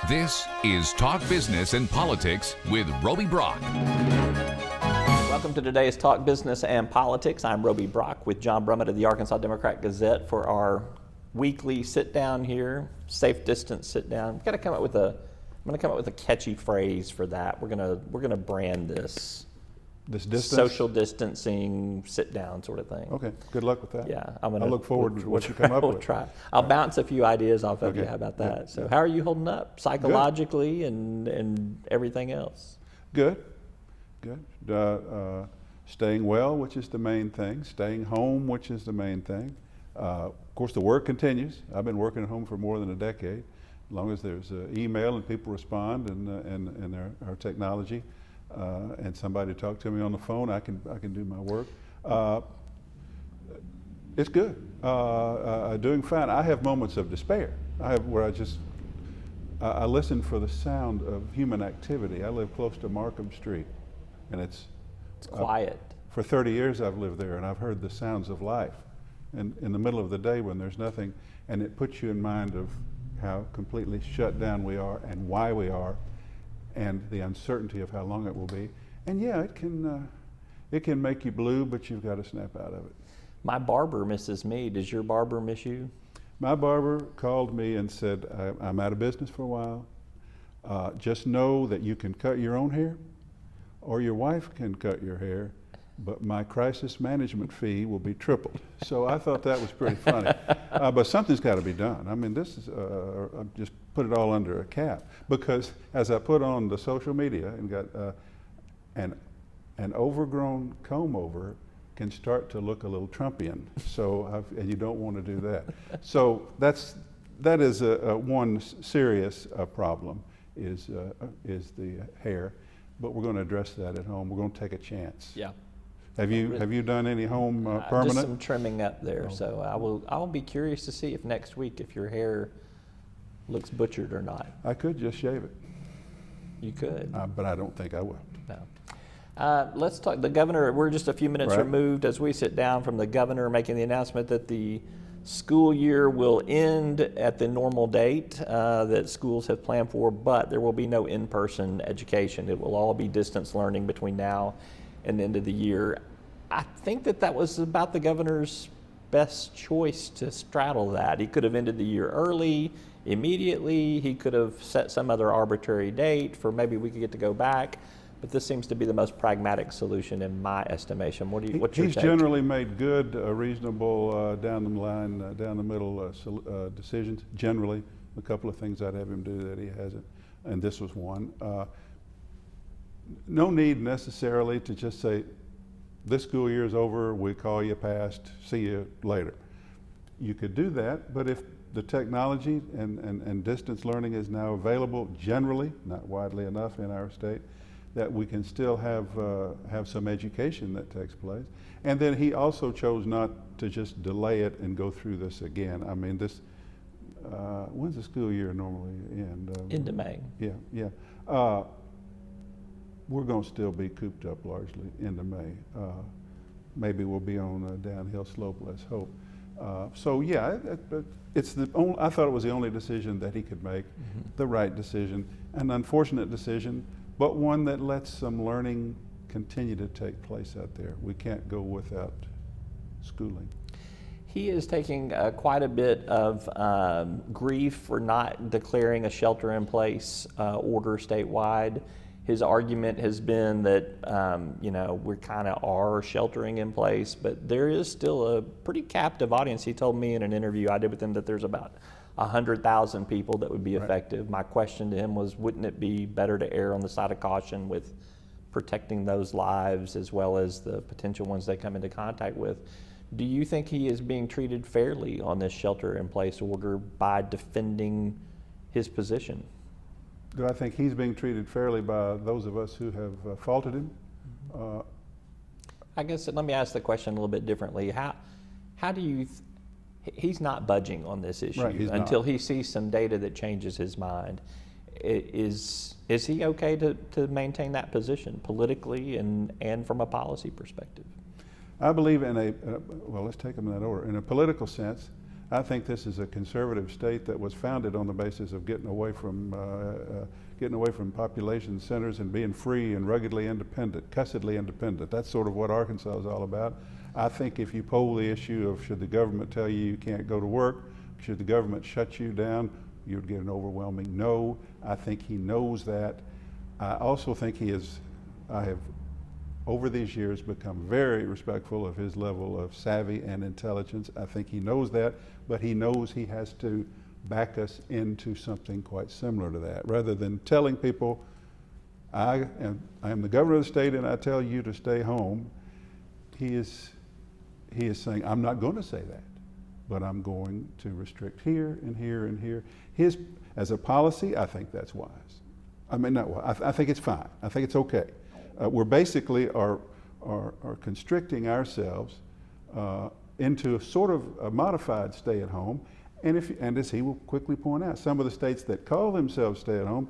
This is Talk Business and Politics with Roby Brock. Welcome to today's Talk Business and Politics. I'm Roby Brock with John Brummett of the Arkansas Democrat-Gazette for our weekly sit down here, safe distance sit down. I'm gonna come up with a catchy phrase for that. We're gonna brand this distance? Social distancing sit down sort of thing. Okay, good luck with that. Yeah, I look forward to what you come up we'll with. try. I'll bounce a few ideas off of you. Okay. How about that? Yeah. So, Yeah. how are you holding up psychologically and everything else? Good. Staying well, which is the main thing. Staying home, which is the main thing. Of course, the work continues. I've been working at home for more than a decade. As long as there's email and people respond and our technology, and somebody talk to me on the phone, I can do my work. It's good. Doing fine. I have moments of despair. I listen for the sound of human activity. I live close to Markham Street, and it's quiet. For 30 years I've lived there, and I've heard the sounds of life. And in the middle of the day when there's nothing, and it puts you in mind of how completely shut down we are and why we are, and the uncertainty of how long it will be. And yeah, it can make you blue, but you've got to snap out of it. My barber misses me. Does your barber miss you? My barber called me and said, I'm out of business for a while. Just know that you can cut your own hair, or your wife can cut your hair, but my crisis management fee will be tripled. So I thought that was pretty funny. But something's got to be done. I mean, this is, I've just put it all under a cap, because as I put on the social media and got an overgrown comb over can start to look a little Trumpian. So, and you don't want to do that. So that is one serious problem is the hair, but we're going to address that at home. We're going to take a chance. Yeah. Have you done any home permanent? Just some trimming up there. So I will be curious to see if next week if your hair looks butchered or not. I could just shave it. You could. But I don't think I will. No. Let's talk the governor. We're just a few minutes Right. removed as we sit down from the governor making the announcement that the school year will end at the normal date that schools have planned for, but there will be no in-person education. It will all be distance learning between now and the end of the year. I think that was about the governor's best choice to straddle that. He could have ended the year early, immediately. He could have set some other arbitrary date for maybe we could get to go back. But this seems to be the most pragmatic solution in my estimation. What's your take? He's generally made good, reasonable, down the line, down the middle decisions. Generally, a couple of things I'd have him do that he hasn't, and this was one. No need necessarily to just say, this school year is over, we call you passed, see you later. You could do that, but if the technology and distance learning is now available generally, not widely enough in our state, that we can still have some education that takes place. And then he also chose not to just delay it and go through this again. I mean, when's the school year normally end? Into May. Yeah. We're going to still be cooped up largely into May. Maybe we'll be on a downhill slope, let's hope. So yeah, I thought it was the only decision that he could make, the right decision, an unfortunate decision, but one that lets some learning continue to take place out there. We can't go without schooling. He is taking quite a bit of grief for not declaring a shelter-in-place order statewide. His argument has been that we kind of are sheltering in place, but there is still a pretty captive audience. He told me in an interview I did with him that there's about 100,000 people that would be effective. Right. My question to him was, wouldn't it be better to err on the side of caution with protecting those lives as well as the potential ones they come into contact with? Do you think he is being treated fairly on this shelter-in-place order by defending his position? Do I think he's being treated fairly by those of us who have faulted him? I guess let me ask the question a little bit differently. How do you? He's not budging on this issue until he sees some data that changes his mind. Is he okay to maintain that position politically and from a policy perspective? I believe in well, let's take them in that order. In a political sense, I think this is a conservative state that was founded on the basis of getting away from population centers and being free and ruggedly independent, cussedly independent. That's sort of what Arkansas is all about. I think if you poll the issue of should the government tell you you can't go to work, should the government shut you down, you'd get an overwhelming no. I think he knows that. I also think I have over these years become very respectful of his level of savvy and intelligence. I think he knows that, but he knows he has to back us into something quite similar to that. Rather than telling people, I am the governor of the state and I tell you to stay home, he is saying, I'm not going to say that, but I'm going to restrict here and here and here. As a policy, I think that's wise. I mean, not wise. I think it's fine. I think it's okay. We're basically are constricting ourselves into a sort of a modified stay-at-home, and as he will quickly point out, some of the states that call themselves stay-at-home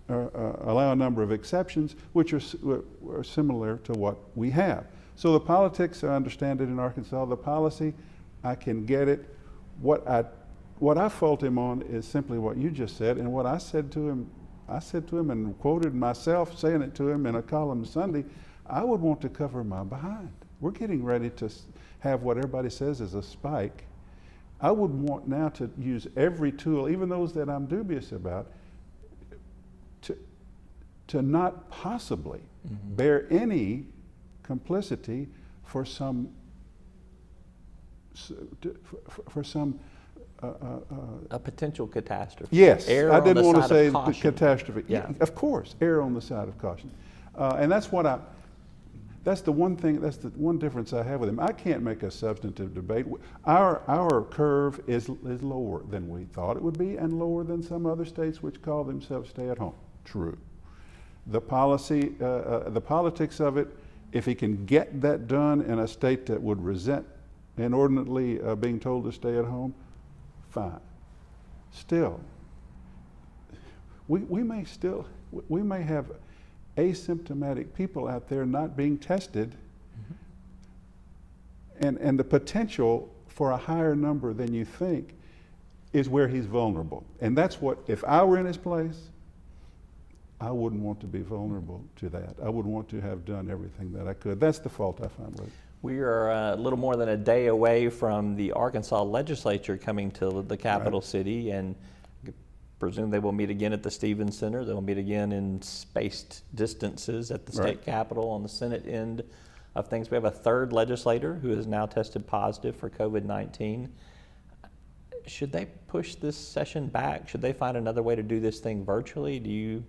allow a number of exceptions, which are similar to what we have. So the politics, I understand it in Arkansas. The policy, I can get it. What I fault him on is simply what you just said, and what I said to him and quoted myself saying it to him in a column Sunday, I would want to cover my behind. We're getting ready to have what everybody says is a spike. I would want now to use every tool, even those that I'm dubious about, to not possibly bear any complicity for some a potential catastrophe. Yes, Err I didn't on the want to side say of the caution. catastrophe. Yeah. Of course, err on the side of caution, and that's the one thing. That's the one difference I have with him. I can't make a substantive debate. Our curve is lower than we thought it would be, and lower than some other states which call themselves stay-at-home. True. The policy, the politics of it. If he can get that done in a state that would resent inordinately being told to stay at home, fine. Still, we may have asymptomatic people out there not being tested, and the potential for a higher number than you think is where he's vulnerable. And that's what, if I were in his place, I wouldn't want to be vulnerable to that. I would want to have done everything that I could. That's the fault I find with it. We are a little more than a day away from the Arkansas legislature coming to the capital city, and I presume they will meet again at the Stevens Center. They will meet again in spaced distances at the state capitol on the Senate end of things. We have a third legislator who has now tested positive for COVID-19. Should they push this session back? Should they find another way to do this thing virtually? Do you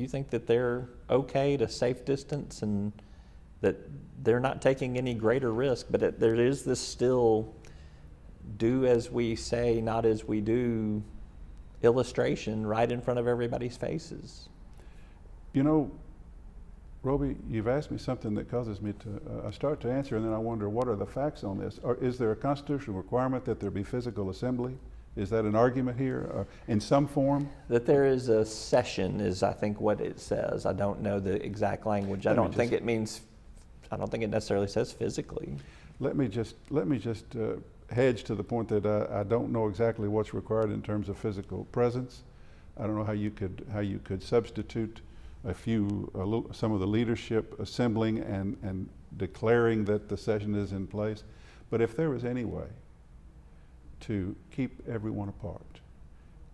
think that they're okay to safe distance and that they're not taking any greater risk, but there is this still do as we say, not as we do illustration right in front of everybody's faces? You know, Roby, you've asked me something that causes me to, I start to answer and then I wonder, what are the facts on this? Is there a constitutional requirement that there be physical assembly? Is that an argument here in some form? That there is a session is, I think, what it says. I don't know the exact language. I don't think it necessarily says physically. Let me just hedge to the point that I don't know exactly what's required in terms of physical presence. I don't know how you could substitute some of the leadership assembling and declaring that the session is in place. But if there was any way to keep everyone apart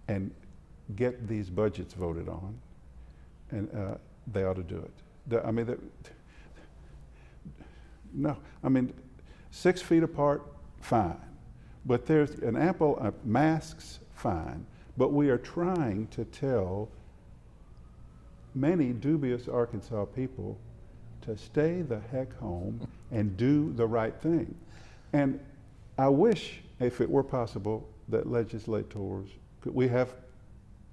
and get these budgets voted on, and they ought to do it. No, 6 feet apart, fine. But there's an ample masks, fine. But we are trying to tell many dubious Arkansas people to stay the heck home and do the right thing. And I wish, if it were possible, that legislators we have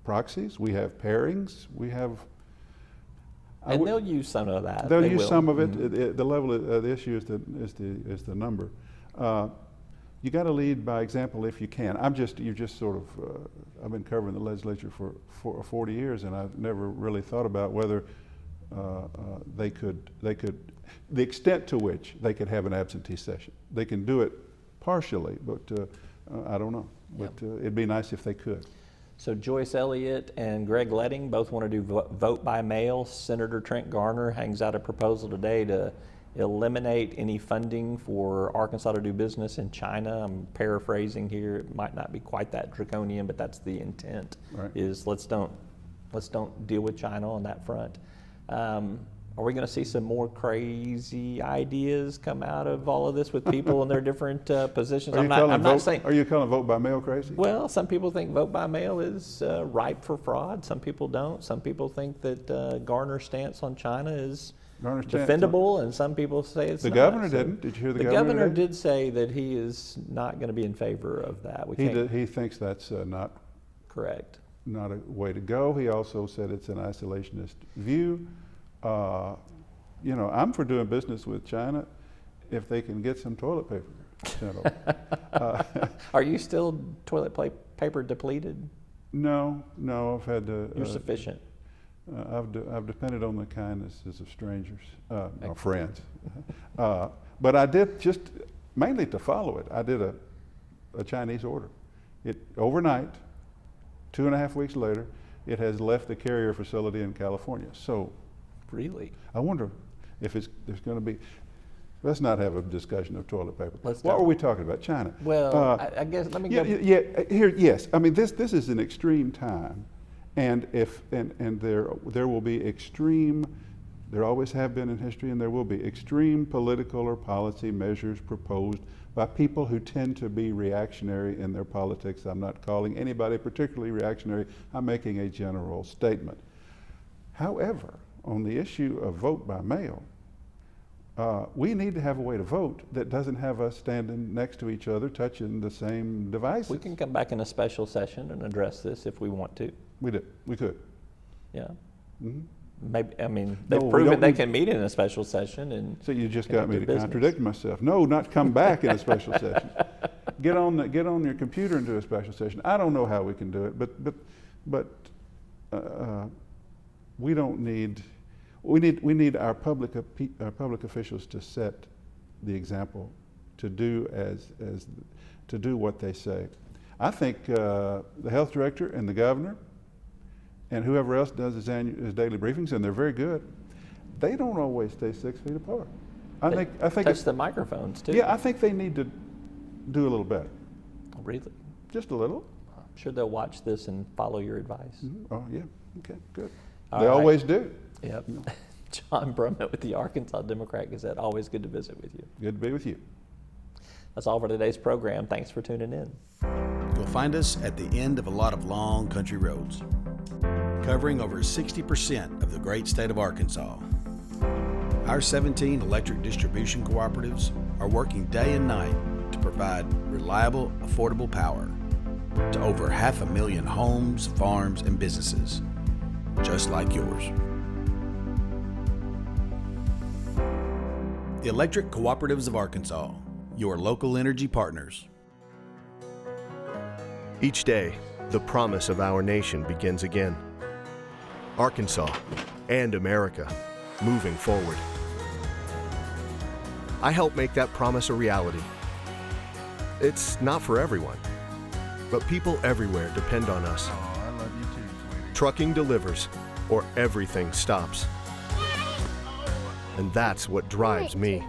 proxies, we have pairings, we have. And they'll use some of that. They'll use some of it. The level of the issue is the number. You got to lead by example if you can. I've been covering the legislature for 40 years, and I've never really thought about whether the extent to which they could have an absentee session. They can do it partially, but I don't know. Yep. But it'd be nice if they could. So Joyce Elliott and Greg Letting both want to do vote by mail. Senator Trent Garner hangs out a proposal today to eliminate any funding for Arkansas to do business in China. I'm paraphrasing here. It might not be quite that draconian, but that's the intent. Right. Is let's don't deal with China on that front. Are we going to see some more crazy ideas come out of all of this with people in their different positions? Are you calling vote by mail crazy? Well, some people think vote by mail is ripe for fraud. Some people don't. Some people think that Garner's stance on China is defendable, and some people say it's not. The governor didn't. Did you hear the governor? The governor did say that he is not going to be in favor of that. He thinks that's not correct. Not a way to go. He also said it's an isolationist view. You know, I'm for doing business with China if they can get some toilet paper. Are you still toilet paper depleted? No, I've had to. You're sufficient. I've depended on the kindnesses of strangers, or friends. But I did, just mainly to follow it, I did a Chinese order. Overnight, 2.5 weeks later, it has left the carrier facility in California. So, really, I wonder if there's going to be. Let's not have a discussion of toilet paper. What were we talking about? China. Well, I guess let me go. Yes. I mean, this is an extreme time, and there will be extreme. There always have been in history, and there will be extreme political or policy measures proposed by people who tend to be reactionary in their politics. I'm not calling anybody particularly reactionary. I'm making a general statement. However, on the issue of vote by mail, we need to have a way to vote that doesn't have us standing next to each other, touching the same devices. We can come back in a special session and address this if we want to. We could. Yeah. Mm-hmm. Maybe, I mean, they've proven they can meet in a special session. And so you just got me to contradict myself. No, not come back in a special session. Get on your computer and do a special session. I don't know how we can do it, but we don't need. We need our public officials to set the example, to do to do what they say. I think the health director and the governor and whoever else does his daily briefings, and they're very good, they don't always stay 6 feet apart. I think touch the microphones too. Yeah, I think they need to do a little better. Really? Just a little. I'm sure they'll watch this and follow your advice. Mm-hmm. Oh yeah. Okay. Good. All they right. always do. Yep. John Brummett with the Arkansas Democrat Gazette. Always good to visit with you. Good to be with you. That's all for today's program. Thanks for tuning in. You'll find us at the end of a lot of long country roads, covering over 60% of the great state of Arkansas. Our 17 electric distribution cooperatives are working day and night to provide reliable, affordable power to over 500,000 homes, farms, and businesses, just like yours. The Electric Cooperatives of Arkansas, your local energy partners. Each day, the promise of our nation begins again. Arkansas and America moving forward. I help make that promise a reality. It's not for everyone, but people everywhere depend on us. Oh, I love you too, sweetie. Trucking delivers, or everything stops. And that's what drives me.